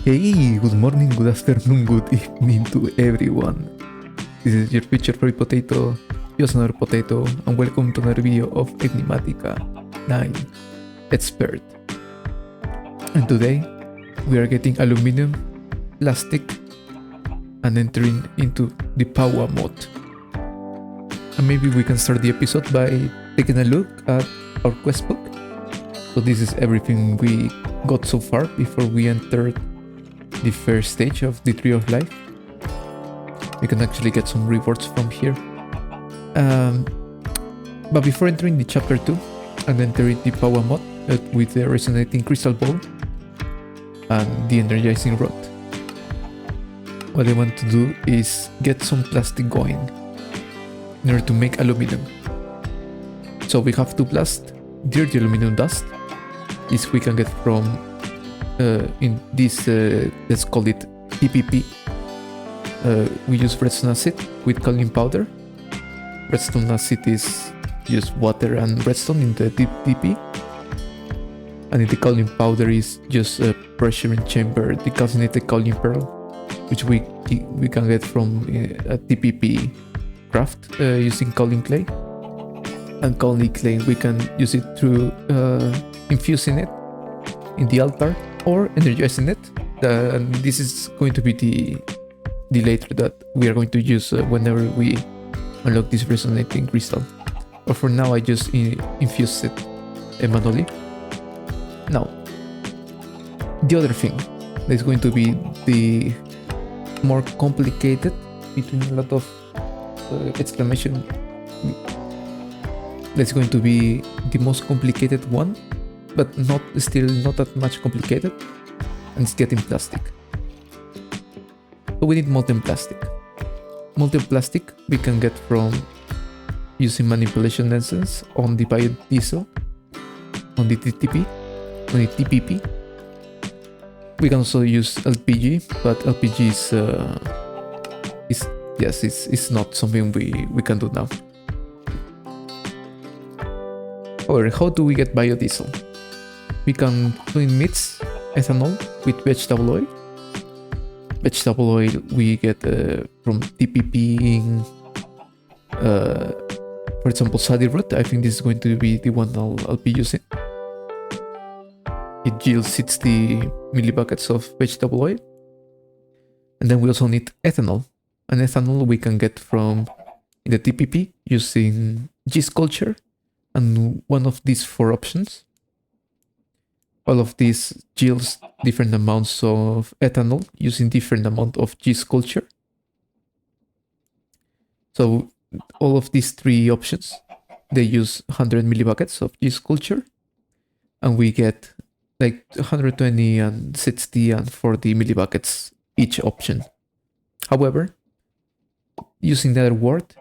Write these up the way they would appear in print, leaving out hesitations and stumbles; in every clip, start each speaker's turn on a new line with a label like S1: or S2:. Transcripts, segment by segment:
S1: Hey, good morning, good afternoon, good evening to everyone. This is your future favorite potato, just another potato, and welcome to another video of Enigmatica 9 Expert. And today we are getting aluminum, plastic, and entering into the power mode. And maybe we can start the episode by taking a look at our quest book. So this is everything we got so far before we entered the first stage of the Tree of Life. We can actually get some rewards from here. But before entering the chapter 2 and entering the power mod with the resonating crystal ball and the energizing rod, what I want to do is get some plastic going in order to make aluminum. So we have to blast dirty aluminum dust. This we can get from in this, let's call it TPP. We use redstone acid with kaolin powder. Redstone acid is just water and redstone in the TPP, and in the kaolin powder is just a pressure in chamber decalcinated kaolin pearl, which we can get from a TPP craft using kaolin clay. And kaolin clay we can use it through infusing it in the altar or energizing it. And this is going to be the later that we are going to use whenever we unlock this resonating crystal. But for now I just infuse it manually. Now, the other thing that is going to be the more complicated, between a lot of exclamation, that's going to be the most complicated one, but still not that much complicated, and it's getting plastic. So we need molten plastic. Molten plastic we can get from using manipulation lenses on the biodiesel, on the TPP. We can also use LPG, but LPG is not something we can do now. However, how do we get biodiesel? We can mix ethanol with vegetable oil. Vegetable oil we get from TPP, for example, sadie root. I think this is going to be the one I'll be using. It yields 60 millibuckets of vegetable oil. And then we also need ethanol. And ethanol we can get from in the TPP using yeast culture and one of these 4 options. All of these yields different amounts of ethanol using different amount of yeast culture. So all of these 3 options, they use 100 millibuckets of yeast culture, and we get like 120 and 60 and 40 millibuckets each option. However, using the other word,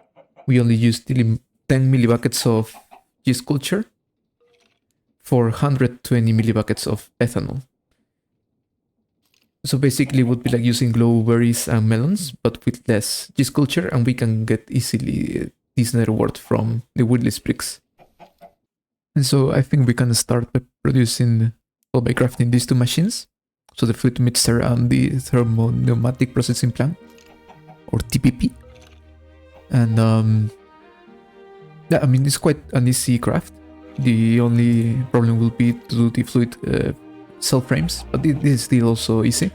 S1: we only use 10 millibuckets of yeast culture for 120 millibuckets of ethanol. So basically it would be like using blueberries and melons, but with less yeast culture, and we can get easily this nether wart from the woodless bricks. And so I think we can start by producing, well, by crafting these 2 machines. So the fluid mixer and the thermopneumatic processing plant, or TPP. And yeah, I mean, it's quite an easy craft. The only problem will be to do the fluid cell frames, but it is still also easy.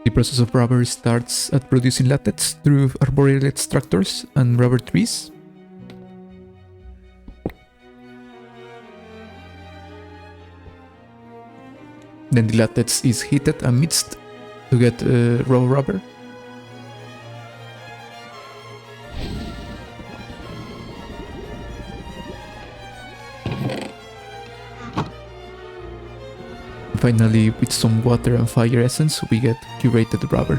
S1: The process of rubber starts at producing latex through arboreal extractors and rubber trees. Then the latex is heated and mixed to get raw rubber. Finally, with some water and fire essence, we get curated rubber.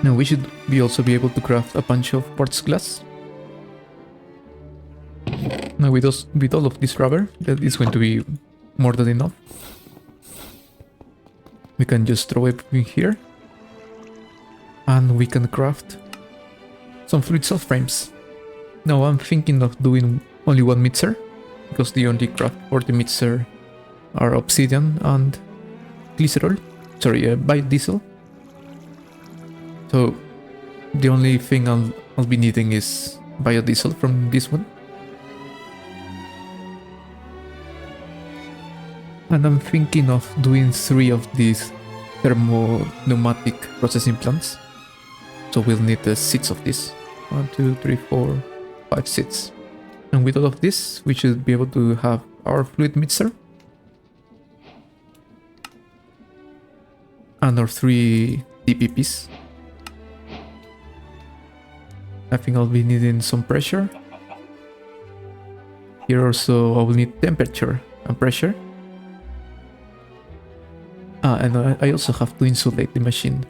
S1: Now we should also be able to craft a bunch of quartz glass. Now with all of this rubber, that is going to be more than enough. We can just throw everything here. And we can craft some fluid cell frames. Now I'm thinking of doing only one mixer, because the only craft for the mixer are obsidian and glycerol. Sorry, biodiesel. So the only thing I'll be needing is biodiesel from this one. And I'm thinking of doing 3 of these thermo-pneumatic processing plants. So we'll need the seats of this. 1, 2, 3, 4, 5 seats. And with all of this, we should be able to have our fluid mixer. And our 3 DPPs. I think I'll be needing some pressure. Here also I will need temperature and pressure. And I also have to insulate the machine.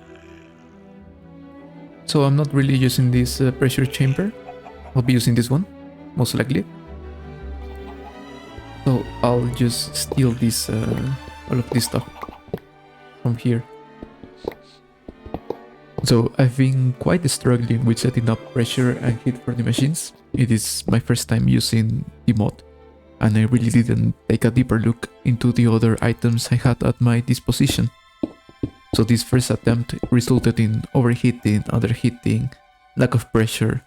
S1: So I'm not really using this pressure chamber. I'll be using this one, most likely. So I'll just steal this, all of this stuff from here. So I've been quite struggling with setting up pressure and heat for the machines. It is my first time using the mod, and I really didn't take a deeper look into the other items I had at my disposition. So this first attempt resulted in overheating, underheating, lack of pressure,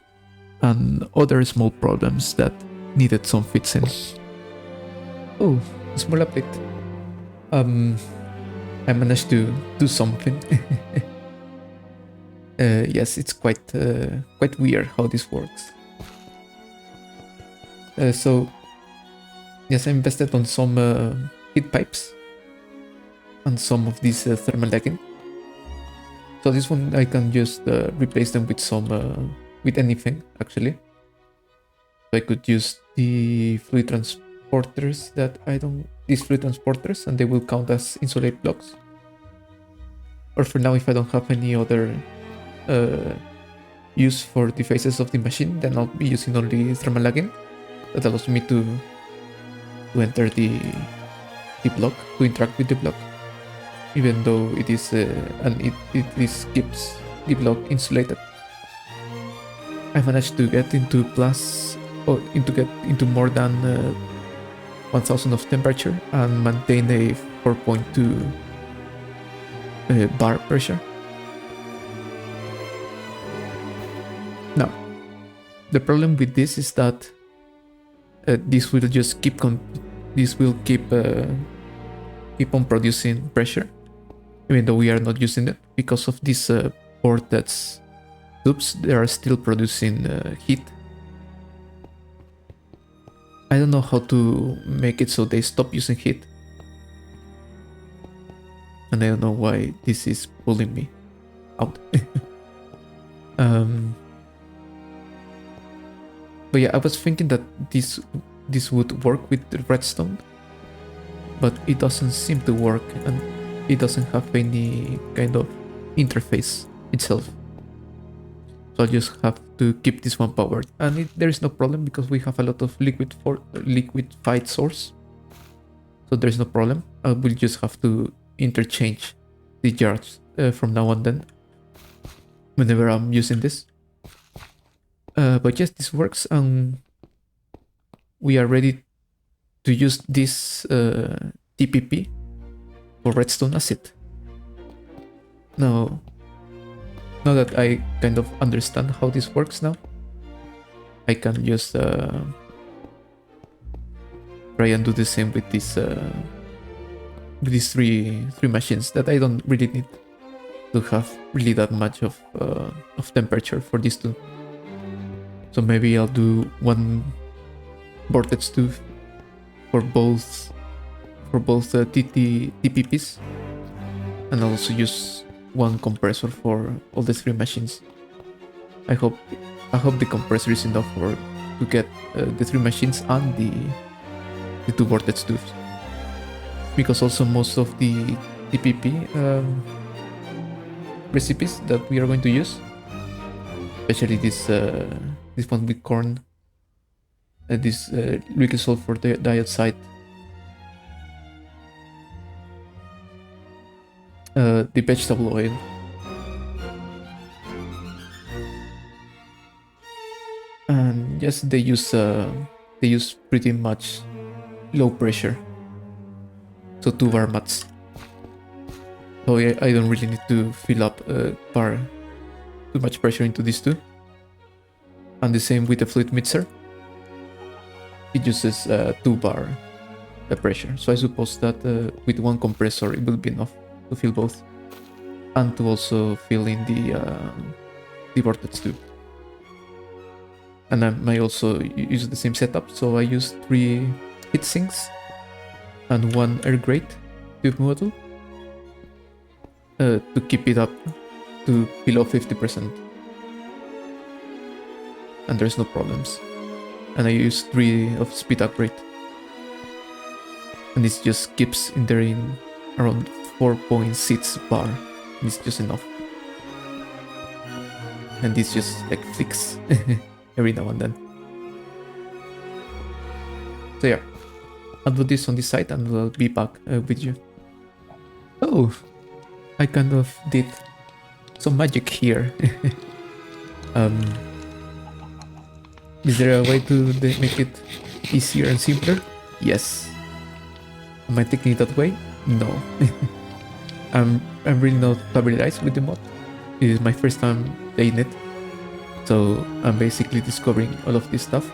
S1: and other small problems that needed some fixing. Oh, small update. I managed to do something. Yes, it's quite weird how this works. So, yes, I invested on some heat pipes and some of these thermal lagging. So this one I can just replace them with some with anything actually. So I could use the fluid transporters these fluid transporters, and they will count as insulate blocks. Or for now, if I don't have any other use for the faces of the machine, then I'll be using only thermal lagging. That allows me to enter the block, to interact with the block, even though it is keeps the block insulated. I managed to get into more than 1000 of temperature and maintain a 4.2 bar pressure. Now, the problem with this is that this will just keep on producing pressure, even though we are not using it, because of this port that's tubes. They are still producing heat. I don't know how to make it so they stop using heat, and I don't know why this is pulling me out. But yeah, I was thinking that this would work with the redstone, but it doesn't seem to work, and it doesn't have any kind of interface itself. So I'll just have to keep this one powered, and there is no problem because we have a lot of liquefied source, so there's no problem. I will just have to interchange the jars from now on then, whenever I'm using this. But yes, this works, and we are ready to use this TPP for redstone acid. Now that I kind of understand how this works now, I can just try and do the same with these three machines that I don't really need to have really that much of temperature for these two. So maybe I'll do one vortex tube for both TPPs, and I'll also use one compressor for all the 3 machines. I hope the compressor is enough to get the 3 machines and the 2 vortex tubes, because also most of the TPP recipes that we are going to use, especially this one with corn, this liquid sulfur dioxide, the vegetable oil. And yes, they use pretty much low pressure, so 2 bar mats. So I don't really need to fill up too much pressure into these two. And the same with the fluid mixer. It uses 2 bar pressure, so I suppose that with 1 compressor it will be enough to fill both, and to also fill in the vortex tube. And I might also use the same setup, so I use 3 heat sinks and 1 air grate tube model to keep it up to below 50%. And there's no problems. And I use 3 of speed upgrade. And this just keeps in there in around 4.6 bar. It's just enough. And this just like flicks every now and then. So yeah, I'll do this on this side and we'll be back with you. Oh, I kind of did some magic here. Is there a way to make it easier and simpler? Yes. Am I taking it that way? No. I'm really not familiarized with the mod. It is my first time playing it, so I'm basically discovering all of this stuff.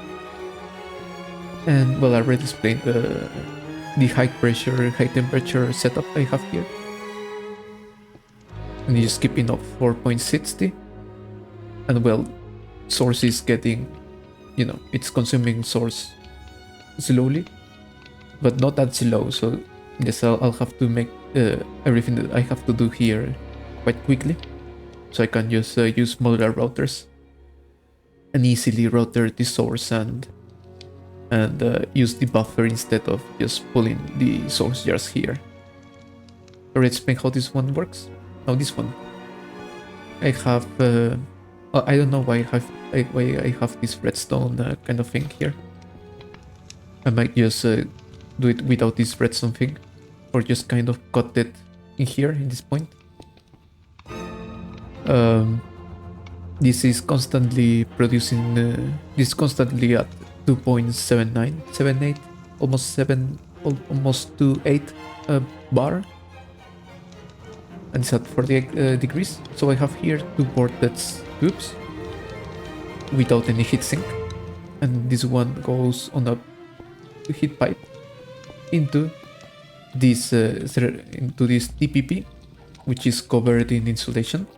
S1: And well, I already explained the high pressure, high temperature setup I have here. And you just keeping up 4.60, and well, source is getting, you know, it's consuming source slowly, but not that slow. So yes, I'll have to make everything that I have to do here quite quickly, so I can just use modular routers and easily router the source and use the buffer instead of just pulling the source jars here. Already explain how this one works. Now this one, I have I don't know why I have this redstone kind of thing here. I might just do it without this redstone thing, or just kind of cut it in here in this point. This is constantly producing. This is constantly at 2.7978, almost 28 bar. And it's at 48 degrees. So I have here 2 vortex tubes without any heatsink, and this one goes on a heat pipe into this TPP, which is covered in insulation,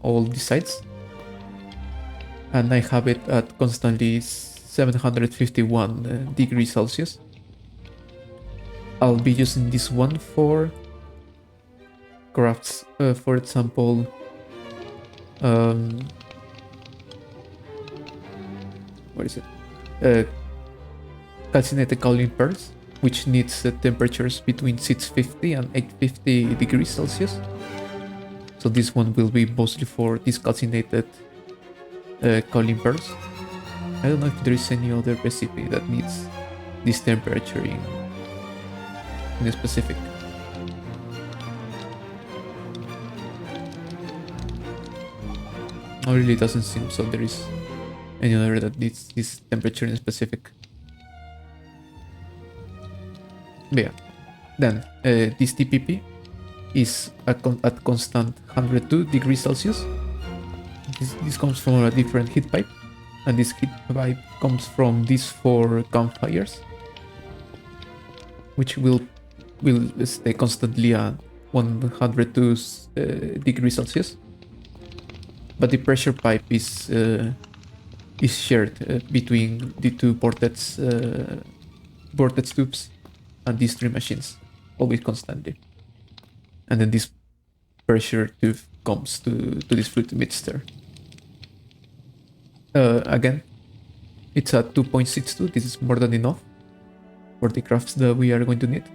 S1: all the sides, and I have it at constantly 751 degrees Celsius. I'll be using this one for crafts, for example, what is it? Calcinated kaolin pearls, which needs temperatures between 650 and 850 degrees Celsius. So this one will be mostly for these calcinated kaolin pearls. I don't know if there is any other recipe that needs this temperature in specific. No, really doesn't seem so there is any other that needs this temperature in specific. But yeah, then this TPP is at constant 102 degrees Celsius. This comes from a different heat pipe, and this heat pipe comes from these 4 campfires, which will stay constantly at 102 degrees Celsius. But the pressure pipe is shared between the 2 vortex tubes and these 3 machines, always constantly. And then this pressure tube comes to this fluid mixer. Again, it's at 2.62. This is more than enough for the crafts that we are going to need.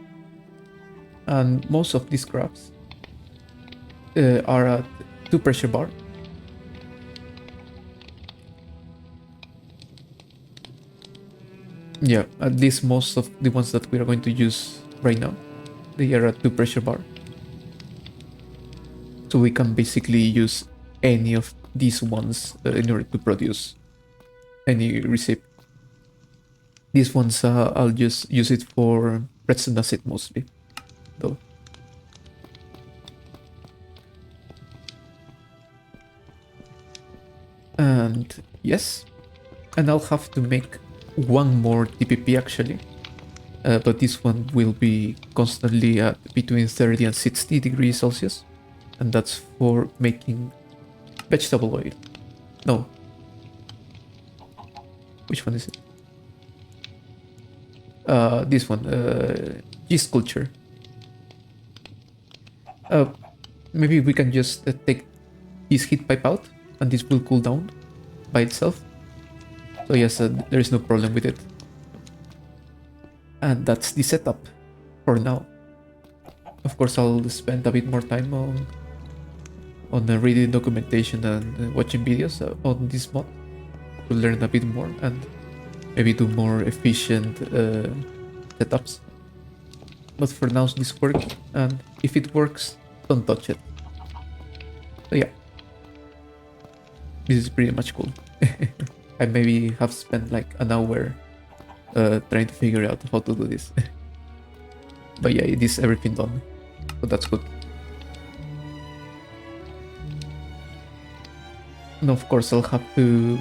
S1: And most of these crafts are at 2 pressure bar. Yeah, at least most of the ones that we are going to use right now, they are at 2 pressure bar. So we can basically use any of these ones in order to produce any recipe. These ones I'll just use it for redstone acid mostly, though. And yes, and I'll have to make one more TPP actually. But this one will be constantly at between 30 and 60 degrees Celsius. And that's for making vegetable oil. No. Which one is it? This one, yeast culture. Maybe we can just take this heat pipe out and this will cool down by itself. So yes, there is no problem with it. And that's the setup for now. Of course, I'll spend a bit more time on reading documentation and watching videos on this mod to learn a bit more and maybe do more efficient setups. But for now, this works, and if it works, don't touch it. So yeah, this is pretty much cool. I maybe have spent like an hour trying to figure out how to do this. But yeah, it is everything done, so that's good. And of course I'll have to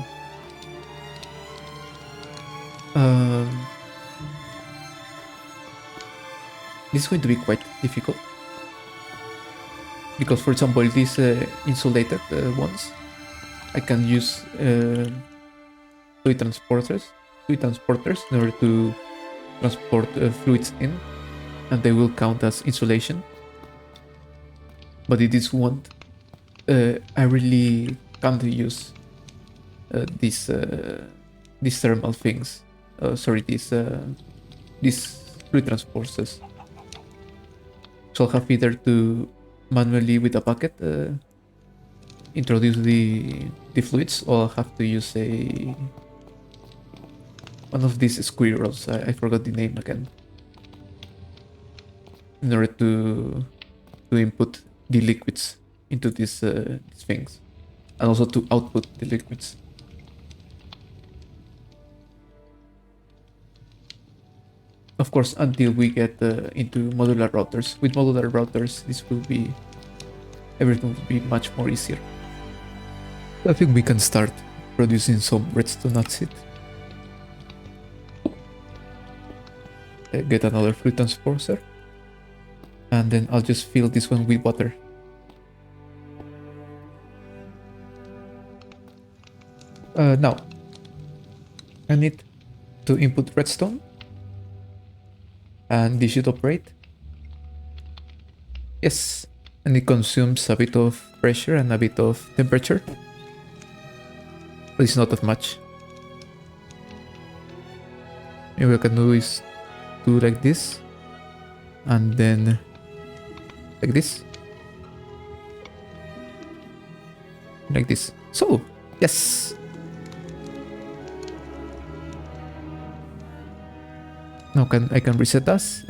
S1: this is going to be quite difficult because, for example, these insulated ones, I can use fluid transporters in order to transport fluids in, and they will count as insulation. But in this one, I really can't use these thermal things. These fluid transporters. So I'll have either to manually with a bucket introduce the fluids, or I'll have to use one of these squirrels. I forgot the name again. In order to input the liquids into these things, and also to output the liquids. Of course, until we get into modular routers. With modular routers, everything will be much more easier. I think we can start producing some redstone acid. Get another fluid transporter, and then I'll just fill this one with water. Now, I need to input redstone, and this should operate. Yes, and it consumes a bit of pressure and a bit of temperature, but it's not that much. Maybe what I can do is do like this, and then like this, like this. So yes. Now I can reset this.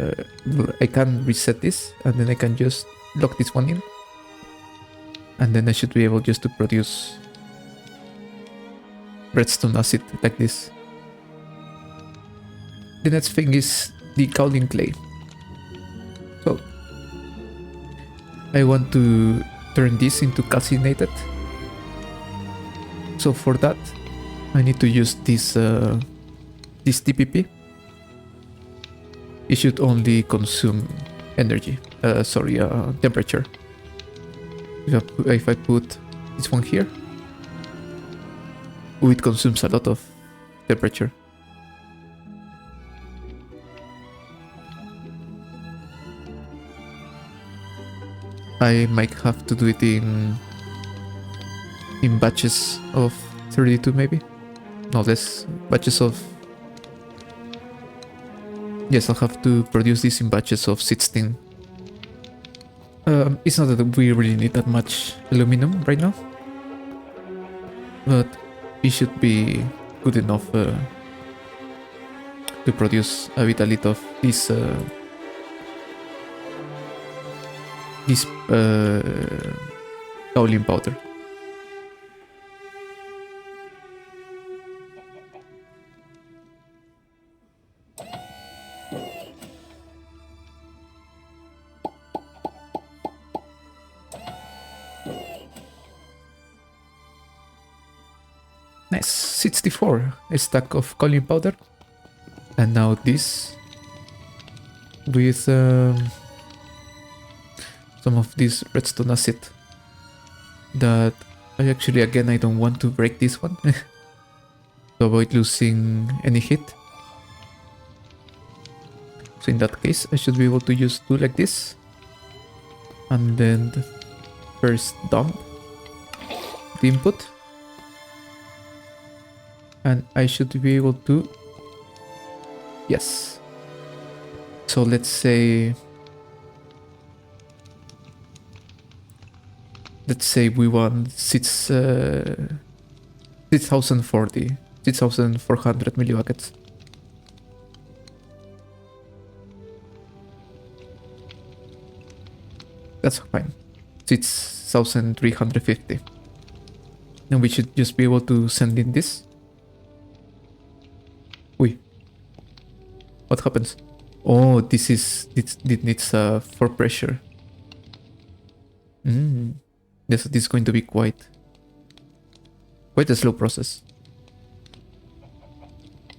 S1: I can reset this, and then I can just lock this one in, and then I should be able just to produce redstone acid like this. The next thing is the kaolin clay. So I want to turn this into calcinated. So for that, I need to use this TPP. It should only consume energy. Temperature. If I put this one here, it consumes a lot of temperature. I might have to do it in batches of 32 maybe. No, less batches of. Yes, I'll have to produce this in batches of 16. It's not that we really need that much aluminum right now, but it should be good enough to produce a little of this kaolin powder. Nice, 64, a stack of kaolin powder. And now this with some of this redstone acid that I actually, again, I don't want to break this one to avoid losing any heat. So in that case, I should be able to use two like this. And then first dump the input. And I should be able to... Yes. So let's say... Let's say we want 6,040, 6,400 millibuckets. That's fine. 6,350. And we should just be able to send in this. Wait. What happens? Oh, this needs 4 pressure. This is going to be quite a slow process.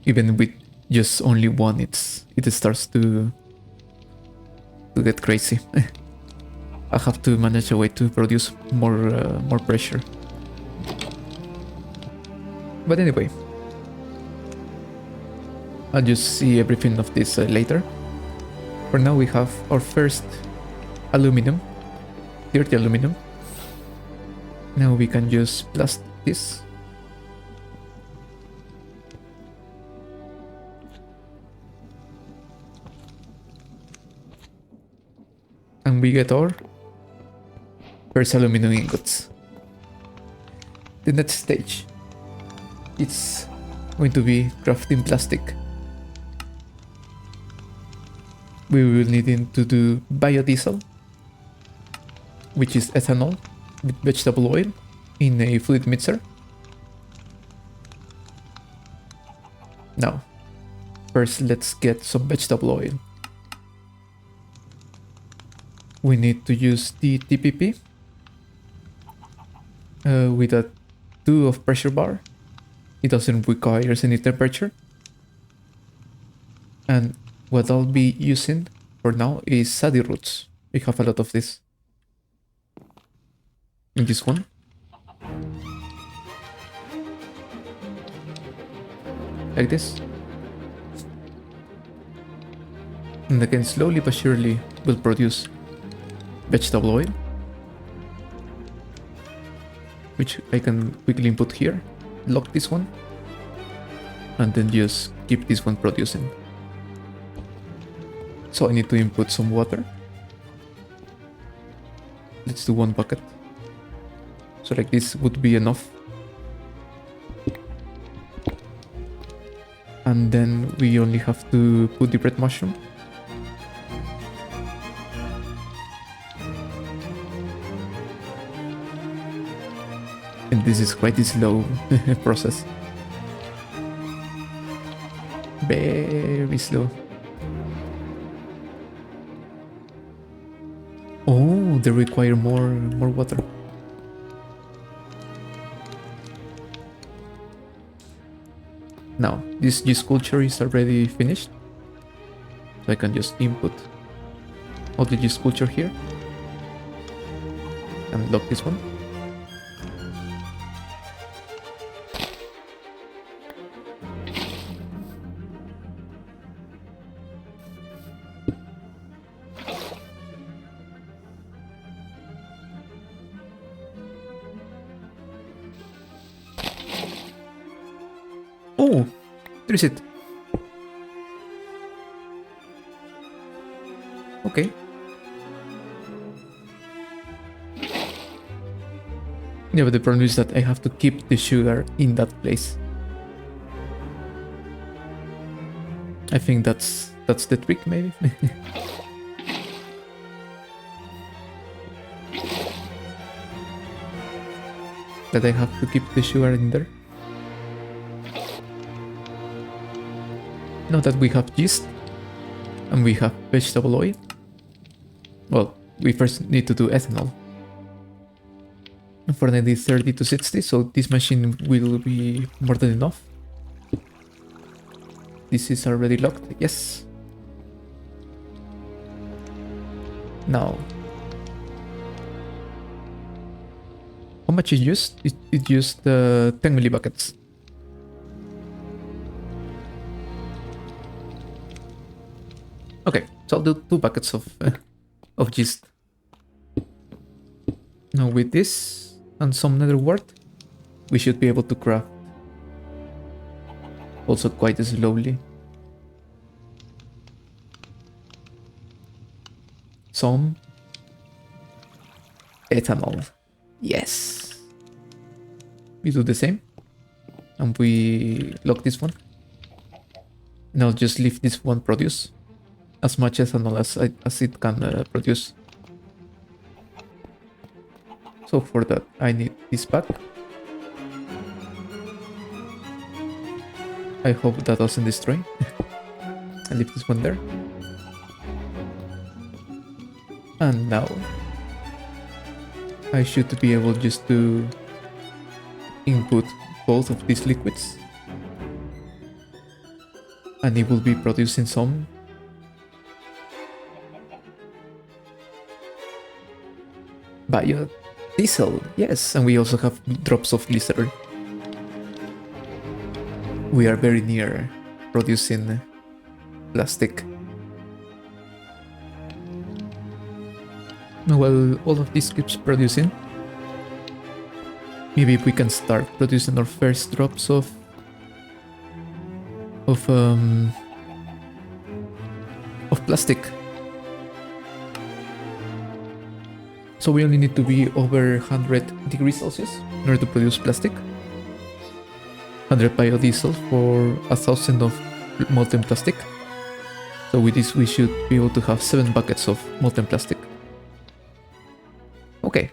S1: Even with just only one, it starts to get crazy. I have to manage a way to produce more pressure. But anyway, I'll just see everything of this later. For now, we have our first aluminum, dirty aluminum. Now we can just blast this. And we get our first aluminum ingots. The next stage, it's going to be crafting plastic. We will need to do biodiesel, which is ethanol with vegetable oil in a fluid mixer. Now, first let's get some vegetable oil. We need to use the TPP with a 2 of pressure bar. It doesn't require any temperature. And what I'll be using for now is sadie roots. We have a lot of this. In this one. Like this. And again, slowly but surely will produce vegetable oil, which I can quickly input here, lock this one, and then just keep this one producing. So I need to input some water. Let's do 1 bucket. So like this would be enough. And then we only have to put the bread mushroom. And this is quite a slow process. Very slow. Oh, they require more water. Now, this sculpture is already finished. So I can just input all the sculpture here. And lock this one. Oh, there is it. Okay. Yeah, but the problem is that I have to keep the sugar in that place. I think that's the trick, maybe. that I have to keep the sugar in there. Now that we have yeast and we have vegetable oil, well, we first need to do ethanol. For I need 30 to 60, so this machine will be more than enough. This is already locked, yes. Now, how much it used? It used 10 millibuckets. Okay, so I'll do 2 buckets of yeast. Now with this and some nether wart, we should be able to craft. Also quite slowly. Some ethanol. Yes. We do the same. And we lock this one. Now just leave this one produce as much ethanol as it can produce. So for that, I need this back. I hope that doesn't destroy. I leave this one there. And now I should be able just to input both of these liquids. And it will be producing some. Biodiesel, yes, and we also have drops of glycerin. We are very near producing plastic. Well, all of this keeps producing. Maybe we can start producing our first drops of plastic. So we only need to be over 100 degrees Celsius in order to produce plastic. 100 biodiesel for 1000 of molten plastic. So with this we should be able to have 7 buckets of molten plastic. Okay.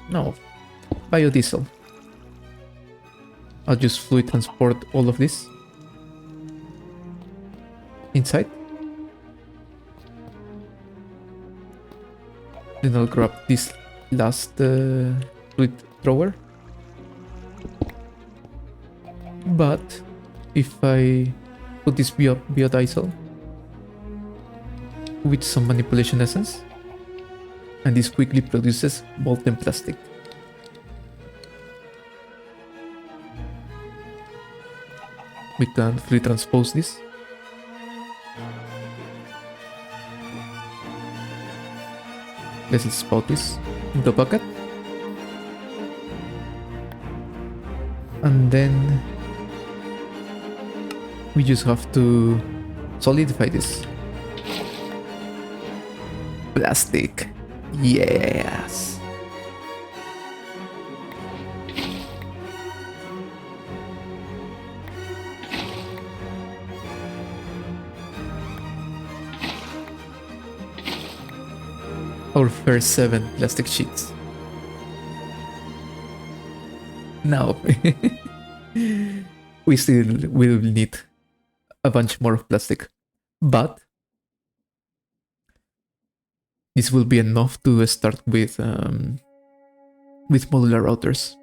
S1: Now, biodiesel. I'll just fluid transport all of this inside. Then I'll grab this last fluid thrower. But if I put this biodiesel with some manipulation essence, and this quickly produces molten plastic. We can fluid transpose this. Let's spout this in the bucket. And then we just have to solidify this. Plastic. Yes. Our first 7 plastic sheets. Now, we still will need a bunch more of plastic, but this will be enough to start with modular routers.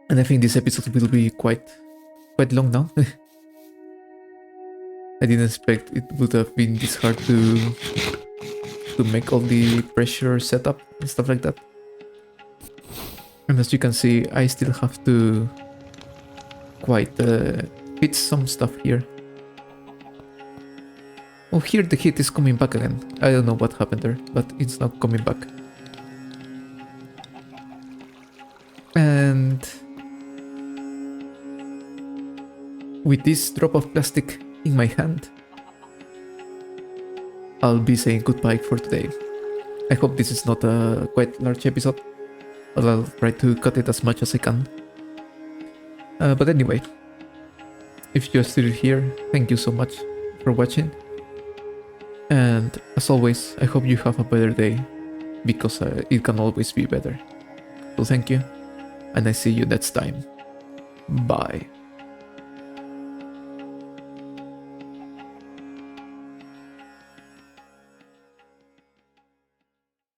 S1: And I think this episode will be quite long now. I didn't expect it would have been this hard to make all the pressure setup and stuff like that. And as you can see, I still have to quite fit some stuff here. Oh, here the heat is coming back again. I don't know what happened there, but it's not coming back. And with this drop of plastic in my hand, I'll be saying goodbye for today. I hope this is not a quite large episode, but I'll try to cut it as much as I can. But anyway, if you're still here, thank you so much for watching. And as always, I hope you have a better day, because it can always be better. thank you, and I see you next time. Bye.